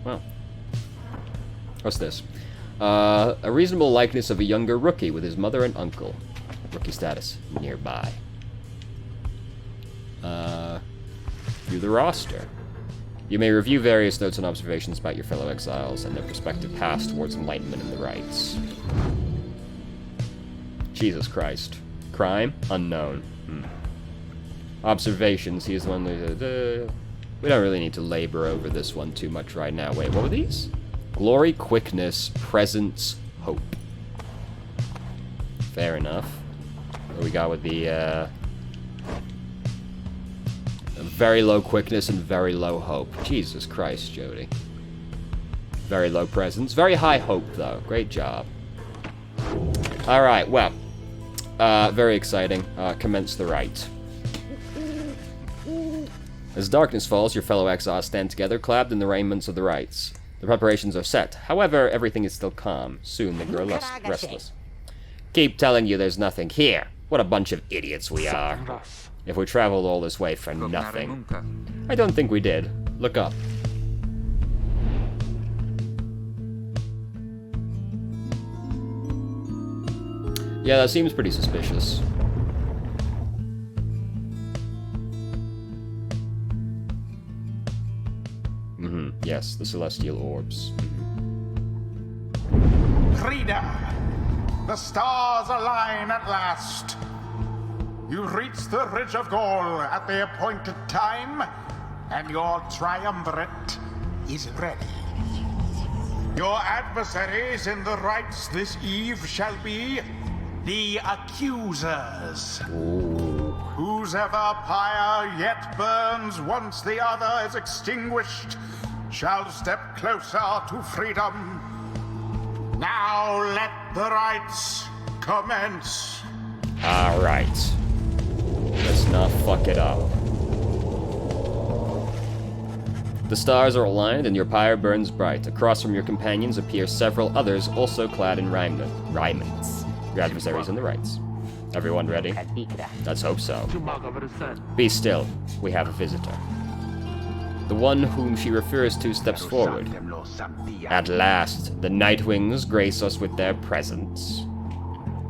Well. What's this? A reasonable likeness of a younger rookie with his mother and uncle. Rookie status nearby. View the roster. You may review various notes and observations about your fellow exiles and their prospective paths towards enlightenment and the rights. Jesus Christ. Crime? Unknown. Observations. He is the one that... we don't really need to labor over this one too much right now. Wait, what were these? Glory, quickness, presence, hope. Fair enough. What we got with the, very low quickness and very low hope. Jesus Christ, Jody. Very low presence. Very high hope, though. Great job. Alright, well. Very exciting. Commence the rite. As darkness falls, your fellow exiles stand together, clad in the raiments of the rites. The preparations are set. However, everything is still calm. Soon they grow restless. Keep telling you there's nothing here. What a bunch of idiots we are. If we traveled all this way for nothing. I don't think we did. Look up. Yeah, that seems pretty suspicious. Yes, the celestial orbs. Freedom! The stars align at last. You reach the Ridge of Goal at the appointed time, and your triumvirate is ready. Your adversaries in the rites this eve shall be the accusers. Ooh. Whose ever pyre yet burns once the other is extinguished shall step closer to freedom. Now let the rites commence. Alright. Let's not fuck it up. The stars are aligned and your pyre burns bright. Across from your companions appear several others also clad in raiments. Your adversaries in the rites. Everyone ready? Let's hope so. Be still. We have a visitor. The one whom she refers to steps forward. At last, the Nightwings grace us with their presence.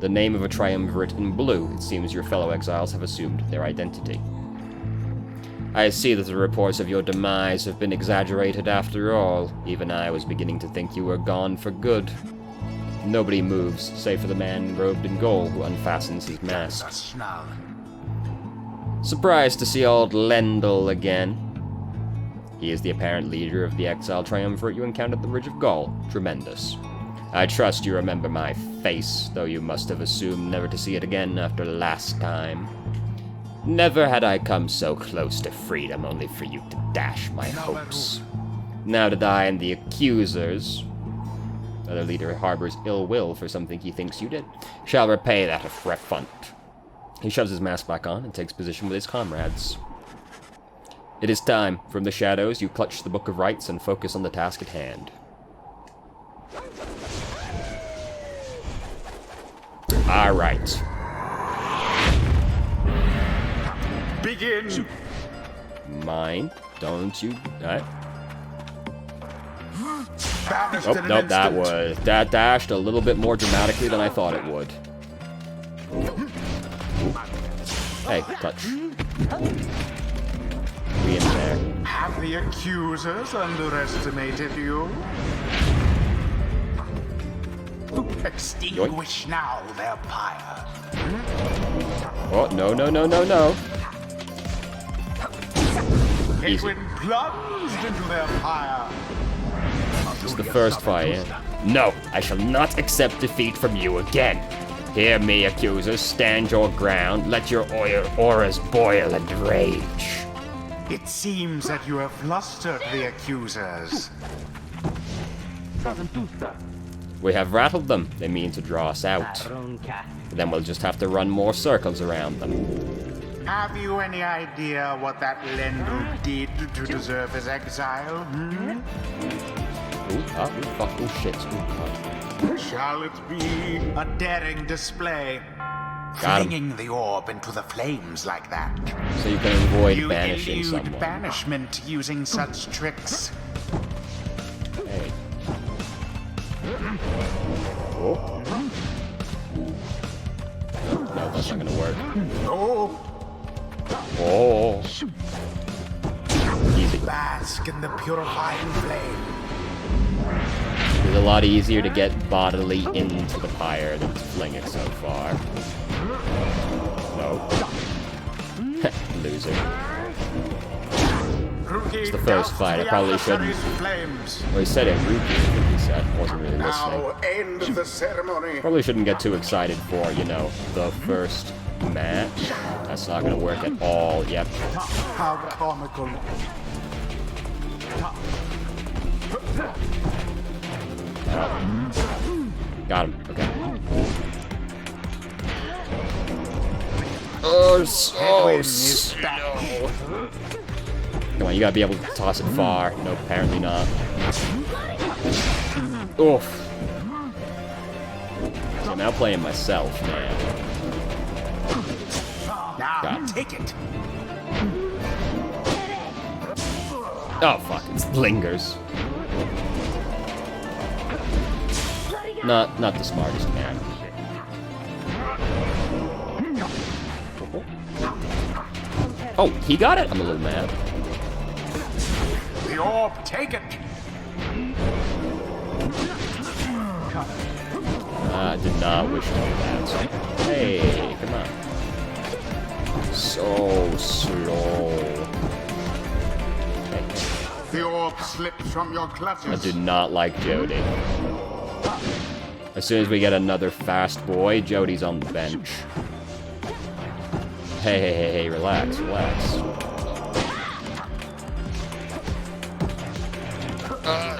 The name of a triumvirate in blue. It seems your fellow exiles have assumed their identity. I see that the reports of your demise have been exaggerated after all. Even I was beginning to think you were gone for good. Nobody moves, save for the man robed in gold who unfastens his mask. Surprised to see old Lendl again. He is the apparent leader of the exile triumvirate you encountered at the Ridge of Gaul. Tremendous. I trust you remember my face, though you must have assumed never to see it again after last time. Never had I come so close to freedom only for you to dash my hopes. Now that I and the accusers, other leader harbors ill will for something he thinks you did, shall repay that affront. He shoves his mask back on and takes position with his comrades. It is time. From the shadows, you clutch the Book of Rites and focus on the task at hand. Alright. Begin! Mine. Don't you... Banished Oh, in an nope, instant. that dashed a little bit more dramatically than I thought it would. Ooh. Hey, touch. We in there. Have the accusers underestimated you? Extinguish now their pyre. Oh, no, no, no, no, no. Edwin plunged into their pyre. This is the first fire. No, I shall not accept defeat from you again. Hear me, accusers. Stand your ground. Let your auras boil and rage. It seems that you have flustered the accusers. We have rattled them. They mean to draw us out. Then we'll just have to run more circles around them. Have you any idea what that Lendl did to deserve his exile? Ooh, fuck, oh shit. Ooh, Shall it be a daring display? Got him. Flinging the orb into the flames like that. So you can avoid You banishing elude someone. banishment using such tricks. Oh. No, that's not gonna work. Oh, Oh. Easy. bask in the purifying flame. It's a lot easier to get bodily into the pyre than to fling it so far. No. Loser. It's the first fight, I probably shouldn't. Well, he said it rookie, I think he said. I wasn't really listening. Now end the ceremony. Probably shouldn't get too excited for, you know, the first match. That's not gonna work at all. Yep. How comical. Got him. Okay. Oh, so no. Come on, you gotta be able to toss it far. No, apparently not. Oof. So I'm outplaying myself, man. Now take it. Oh, fuck. It lingers. Not the smartest man. Oh, he got it? I'm a little mad. The orb, take it. I did not wish to do that. Hey, come on. So slow. Okay. The orb slips from your I clutches. do not like Jody. As soon as we get another fast boy, Jody's on the bench. Hey, relax.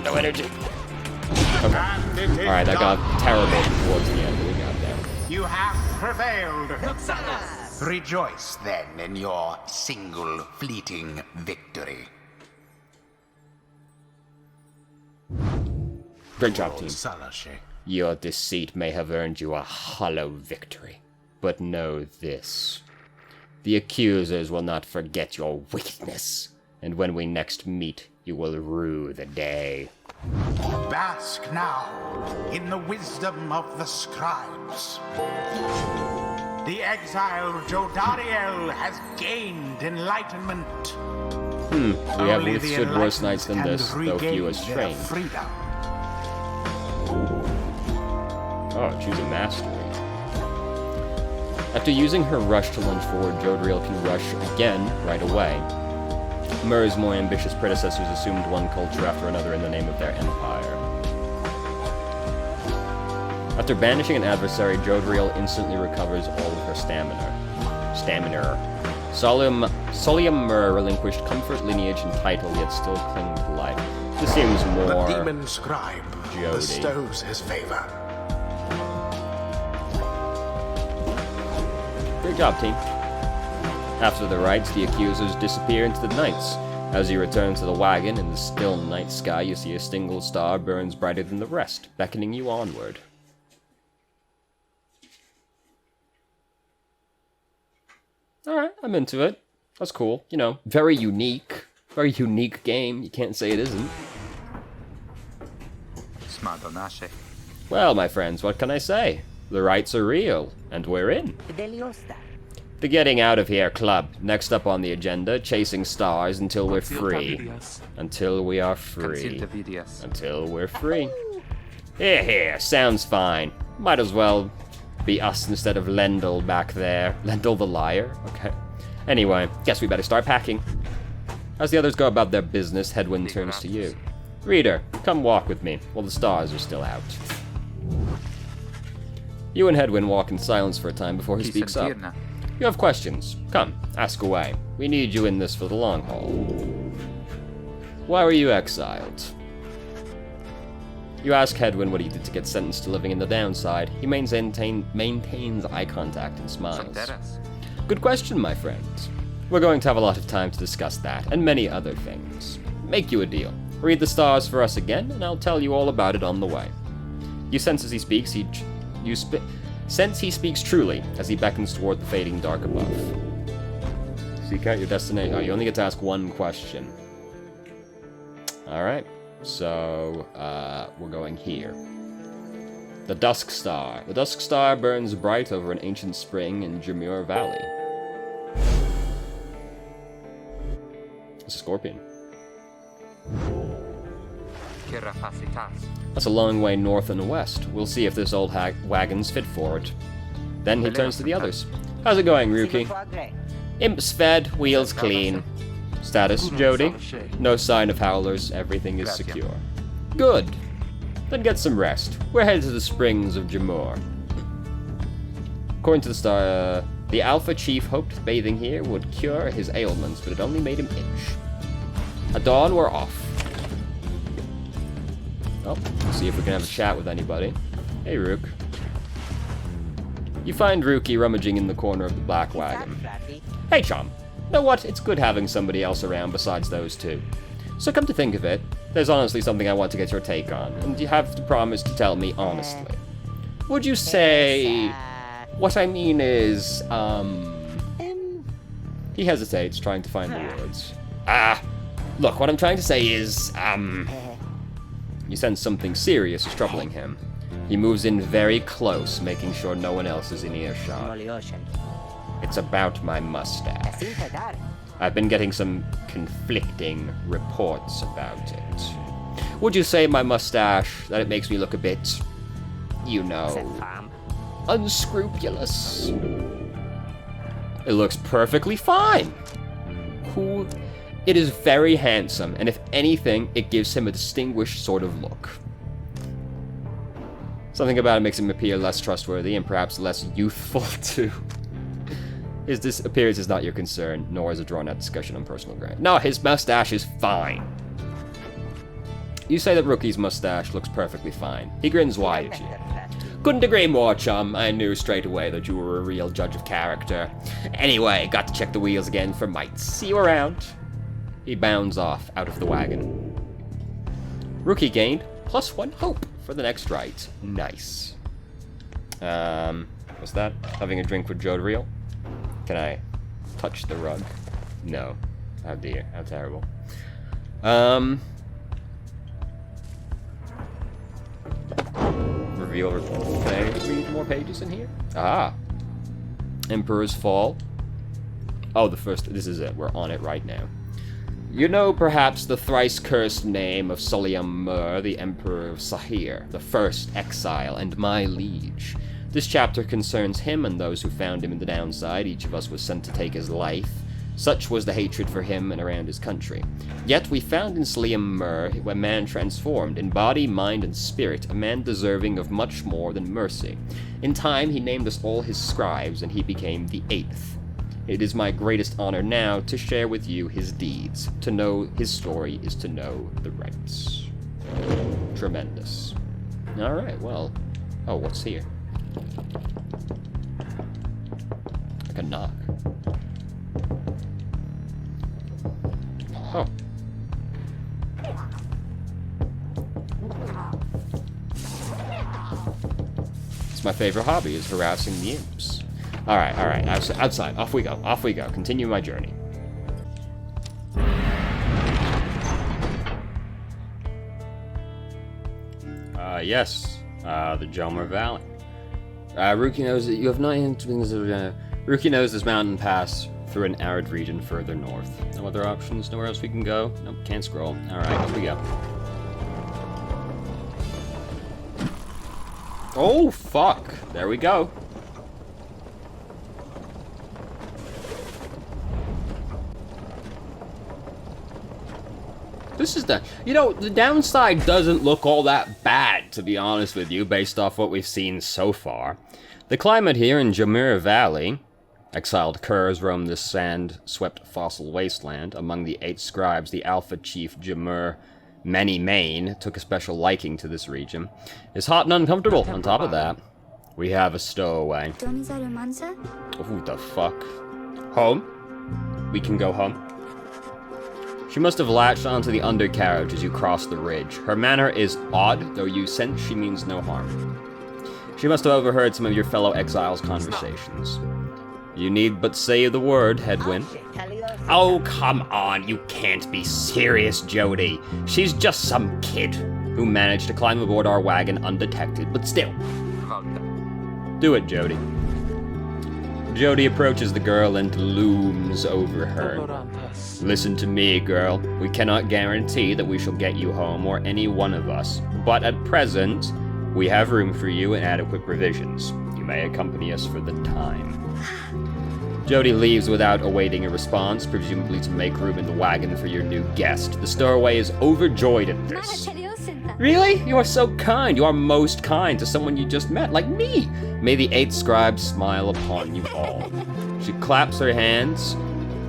No energy. Okay. Alright, that got terrible towards the end, but we got there. You have prevailed. Rejoice then in your single fleeting victory. Great job, team. Salashe. Your deceit may have earned you a hollow victory, but know this. The accusers will not forget your wickedness, and when we next meet, you will rue the day. Bask now in the wisdom of the scribes. The exiled Jodariel has gained enlightenment. We have withstood worse nights than this, though few as trained. Oh, choose a mastery. After using her rush to lunge forward, Jodariel can rush again right away. Mur's more ambitious predecessors assumed one culture after another in the name of their empire. After banishing an adversary, Jodariel instantly recovers all of her stamina. Solium Mur relinquished comfort, lineage, and title, yet still clinging to life. This seems more The demon scribe Jody. bestows his favor. Great job, team. After the rites, the accusers disappear into the nights. As you return to the wagon in the still night sky, you see a single star burns brighter than the rest, beckoning you onward. Alright, I'm into it. That's cool. You know, very unique. Very unique game. You can't say it isn't. Well, my friends, what can I say? The rights are real, and we're in. The Getting Out of Here Club. Next up on the agenda, chasing stars until we're free. Until we are free. Until we're free. Here, sounds fine. Might as well be us instead of Lendl back there. Lendl the liar? Okay. Anyway, guess we better start packing. As the others go about their business, Hedwyn turns to you. Reader, come walk with me, while the stars are still out. You and Hedwyn walk in silence for a time before he speaks up. You have questions. Come, ask away. We need you in this for the long haul. Why were you exiled? You ask Hedwyn what he did to get sentenced to living in the downside. He maintains eye contact and smiles. Good question, my friend. We're going to have a lot of time to discuss that, and many other things. Make you a deal. Read the stars for us again, and I'll tell you all about it on the way. You sense as he speaks, sense he speaks truly as he beckons toward the fading dark above. Seek out your destination. Oh, you only get to ask one question. Alright, so we're going here. The Dusk Star. The Dusk Star burns bright over an ancient spring in Jamur Valley. It's a scorpion. That's a long way north and west. We'll see if this old wagon's fit for it. Then he turns to the others. How's it going, Ruki? Imps fed, wheels clean. Status, Jody? No sign of howlers, everything is secure. Good. Then get some rest. We're headed to the springs of Jamur. According to the star, the Alpha Chief hoped bathing here would cure his ailments, but it only made him itch. At dawn, we're off. Oh, let's see if we can have a chat with anybody. Hey, Rook. You find Ruki rummaging in the corner of the black wagon. Hey, chum. You know what? It's good having somebody else around besides those two. So come to think of it, there's honestly something I want to get your take on, and you have to promise to tell me honestly. Would you say... What I mean is, He hesitates, trying to find the words. Look, what I'm trying to say is, You sense something serious is troubling him. He moves in very close, making sure no one else is in earshot. It's about my mustache. I've been getting some conflicting reports about it. Would you say my mustache, that it makes me look a bit, you know, unscrupulous? It looks perfectly fine. Cool. It is very handsome, and if anything, it gives him a distinguished sort of look. Something about it makes him appear less trustworthy and perhaps less youthful, too. His appearance is not your concern, nor is a drawn-out discussion on personal ground. No, his mustache is fine. You say that Rookie's mustache looks perfectly fine. He grins wide at you. Couldn't agree more, chum. I knew straight away that you were a real judge of character. Anyway, got to check the wheels again for mites. See you around. He bounds off out of the wagon. Rookie gained +1 hope for the next rite. Nice. What's that? Having a drink with Jodriel? Can I touch the rug? No. Oh dear, how terrible. Reveal. Can I read more pages in here? Ah. Emperor's Fall. Oh, this is it. We're on it right now. You know perhaps the thrice-cursed name of Soliam Mur, the Emperor of Sahir, the first exile, and my liege. This chapter concerns him and those who found him in the downside. Each of us was sent to take his life. Such was the hatred for him and around his country. Yet we found in Soliam Mur a man transformed, in body, mind, and spirit, a man deserving of much more than mercy. In time he named us all his scribes, and he became the 8th. It is my greatest honor now to share with you his deeds. To know his story is to know the rights. Tremendous. Alright, well... Oh, what's here? Like a knock. Oh. It's my favorite hobby, is harassing the imps. Alright, outside, off we go, continue my journey. Yes, the Jamur Valley. Ruki knows that you have not Ruki knows this mountain pass through an arid region further north. No other options? Nowhere else we can go? Nope, can't scroll. Alright, off we go. Oh, fuck! There we go. This is the... You know, the downside doesn't look all that bad, to be honest with you, based off what we've seen so far. The climate here in Jamur Valley... Exiled curs roam this sand-swept fossil wasteland. Among the 8 scribes, the Alpha Chief Jamur Many Mane took a special liking to this region. It's hot and uncomfortable, on top of that. We have a stowaway. Who the fuck? Home? We can go home. She must have latched onto the undercarriage as you cross the ridge. Her manner is odd, though you sense she means no harm. She must have overheard some of your fellow exiles' conversations. You need but say the word, Headwind. Oh, come on, you can't be serious, Jody. She's just some kid who managed to climb aboard our wagon undetected, but still. Do it, Jody. Jody approaches the girl and looms over her. Listen to me, girl. We cannot guarantee that we shall get you home or any one of us, but at present, we have room for you and adequate provisions. You may accompany us for the time. Jody leaves without awaiting a response, presumably to make room in the wagon for your new guest. The stowaway is overjoyed at this. Really? You are so kind. You are most kind to someone you just met, like me. May the 8 scribes smile upon you all. She claps her hands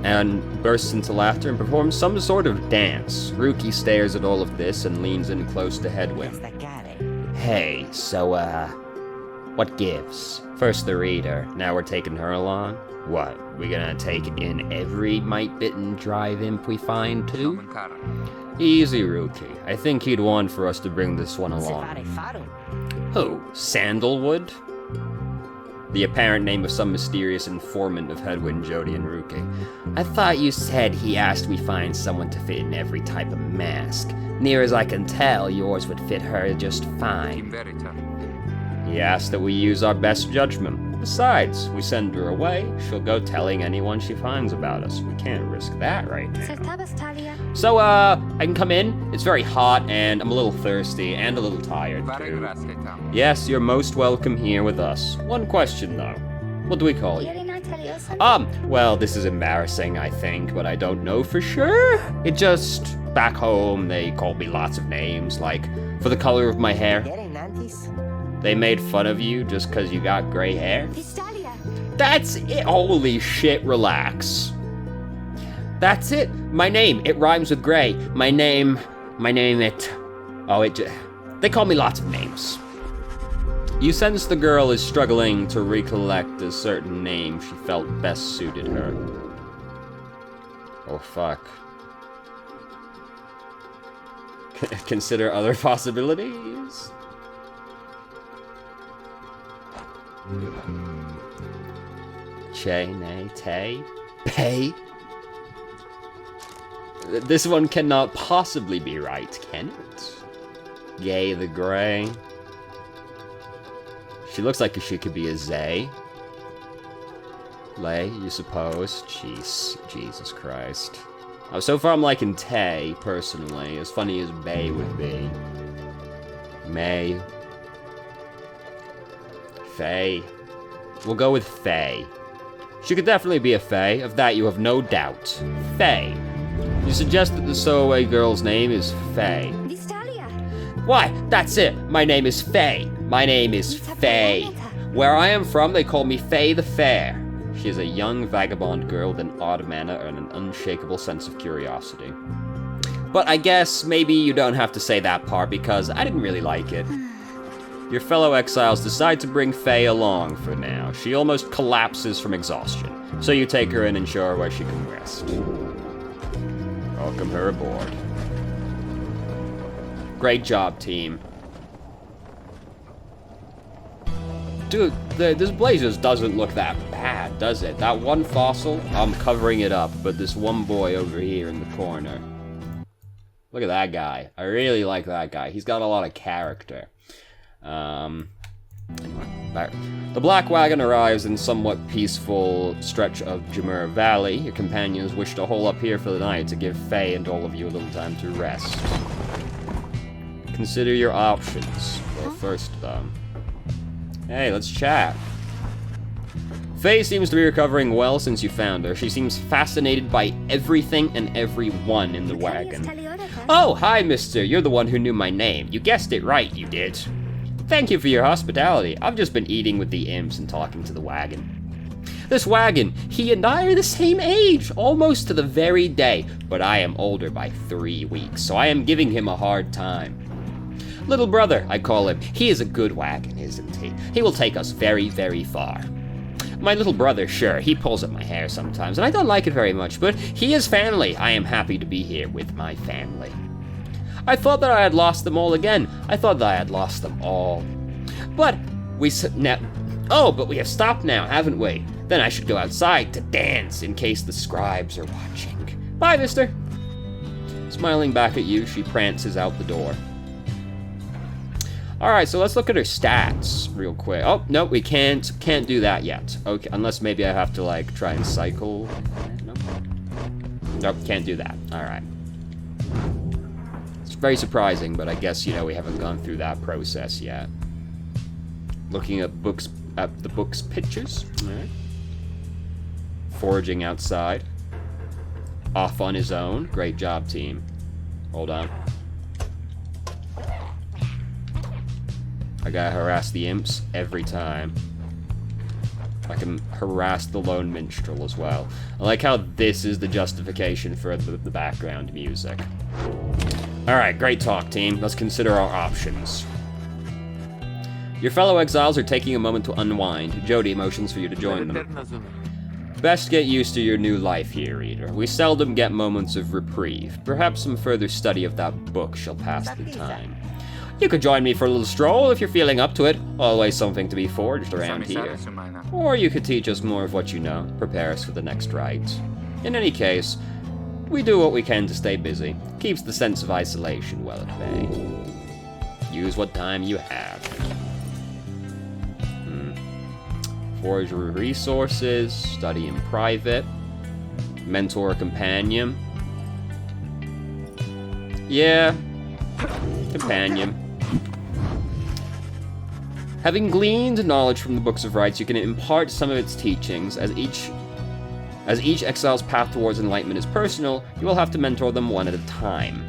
and bursts into laughter and performs some sort of dance. Ruki stares at all of this and leans in close to Hedwin. Hey, so, what gives? First the reader, now we're taking her along? What, we gonna take in every mite-bitten drive imp we find, too? Easy, Ruki. I think he'd want for us to bring this one along. Who? Sandalwood? The apparent name of some mysterious informant of Hedwin, Jody, and Ruki. I thought you said he asked we find someone to fit in every type of mask. Near as I can tell, yours would fit her just fine. He asked that we use our best judgment. Besides, we send her away, she'll go telling anyone she finds about us. We can't risk that right now. So, I can come in. It's very hot, and I'm a little thirsty, and a little tired, too. Yes, you're most welcome here with us. One question, though. What do we call you? Well, this is embarrassing, I think, but I don't know for sure. It just... Back home, they called me lots of names, like, for the color of my hair. They made fun of you just because you got gray hair? That's it. Holy shit, relax. That's it. My name, it rhymes with gray. My name, they call me lots of names. You sense the girl is struggling to recollect a certain name she felt best suited her. Oh, fuck. Consider other possibilities? Che, nay, te, pay? This one cannot possibly be right, can it? Gay the Grey. She looks like she could be a Zay. Lay, you suppose? Jeez, Jesus Christ. Oh, so far I'm liking Tay, personally. As funny as Bay would be. May. Faye. We'll go with Faye. She could definitely be a Faye, of that you have no doubt. Faye. You suggest that the stowaway girl's name is Faye. Why, that's it! My name is Faye. My name is Faye. Where I am from, they call me Faye the Fair. She is a young vagabond girl with an odd manner and an unshakable sense of curiosity. But I guess maybe you don't have to say that part because I didn't really like it. Your fellow exiles decide to bring Faye along for now. She almost collapses from exhaustion, so you take her in and show her where she can rest. Welcome her aboard. Great job, team. Dude, this blaze just doesn't look that bad, does it? That one fossil, I'm covering it up, but this one boy over here in the corner. Look at that guy. I really like that guy. He's got a lot of character. Anyway, the black wagon arrives in somewhat peaceful stretch of Jamur Valley. Your companions wish to hole up here for the night to give Faye and all of you a little time to rest. Consider your options. Well, first, though. Hey, let's chat. Faye seems to be recovering well since you found her. She seems fascinated by everything and everyone in the wagon. Oh, hi, mister. You're the one who knew my name. You guessed it right, you did. Thank you for your hospitality. I've just been eating with the imps and talking to the wagon. This wagon, he and I are the same age, almost to the very day, but I am older by 3 weeks, so I am giving him a hard time. Little brother, I call him. He is a good wagon, isn't he? He will take us very, very far. My little brother, sure, he pulls at my hair sometimes, and I don't like it very much, but he is family. I am happy to be here with my family. I thought that I had lost them all again. I thought that I had lost them all. But we have stopped now, haven't we? Then I should go outside to dance in case the scribes are watching. Bye, mister. Smiling back at you, she prances out the door. Alright, so let's look at her stats real quick. Oh, no, we can't do that yet. Okay, unless maybe I have to, like, try and cycle. Nope, can't do that. Alright. It's very surprising, but I guess, you know, we haven't gone through that process yet. Looking at the book's pictures. Alright. Foraging outside. Off on his own. Great job, team. Hold on. I gotta harass the imps every time. I can harass the lone minstrel as well. I like how this is the justification for the background music. Alright, great talk, team. Let's consider our options. Your fellow exiles are taking a moment to unwind. Jody motions for you to join them. Best get used to your new life here, reader. We seldom get moments of reprieve. Perhaps some further study of that book shall pass the time. You could join me for a little stroll if you're feeling up to it. Always something to be forged around here. Or you could teach us more of what you know. Prepare us for the next rite. In any case, we do what we can to stay busy. Keeps the sense of isolation well at bay. Use what time you have. Forage resources, study in private, mentor a companion. Yeah, companion. Having gleaned knowledge from the books of rites, you can impart some of its teachings. As each exile's path towards enlightenment is personal, you will have to mentor them one at a time.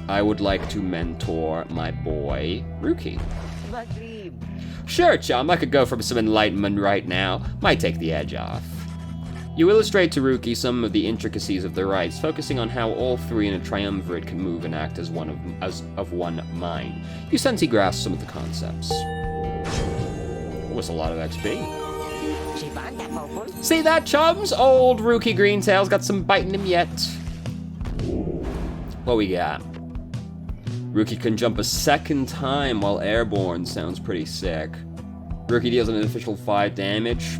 I would like to mentor my boy, Ruki. Sure, chum, I could go for some enlightenment right now. Might take the edge off. You illustrate to Ruki some of the intricacies of the rites, focusing on how all three in a triumvirate can move and act as one mind. You sense he grasps some of the concepts. Was a lot of XP. See that, chums? Old Ruki Greentail's got some bite in him yet. What we got? Ruki can jump a second time while airborne. Sounds pretty sick. Ruki deals an official 5 damage,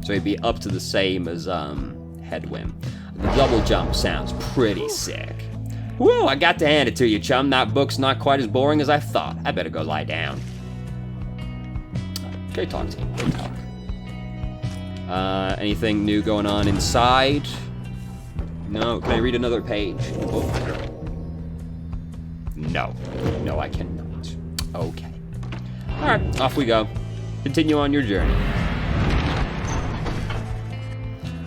so he'd be up to the same as Headwind. The double jump sounds pretty sick. Whoa, I got to hand it to you, chum. That book's not quite as boring as I thought. I better go lie down. Great talk, team. Great talk. Anything new going on inside? No. Can I read another page in the book? No. No, I cannot. Okay. Alright, off we go. Continue on your journey.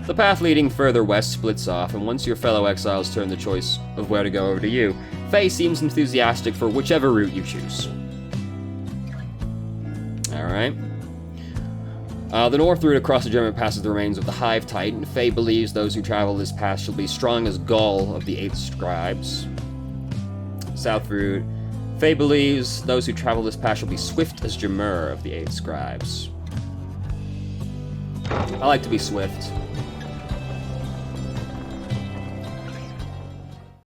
The path leading further west splits off, and once your fellow exiles turn the choice of where to go over to you, Faye seems enthusiastic for whichever route you choose. Alright. The north route across the German passes the remains of the Hive Titan. Faye believes those who travel this path shall be strong as Gaul of the 8th Scribes. South route. Faye believes those who travel this path shall be swift as Jamur of the 8 Scribes. I like to be swift.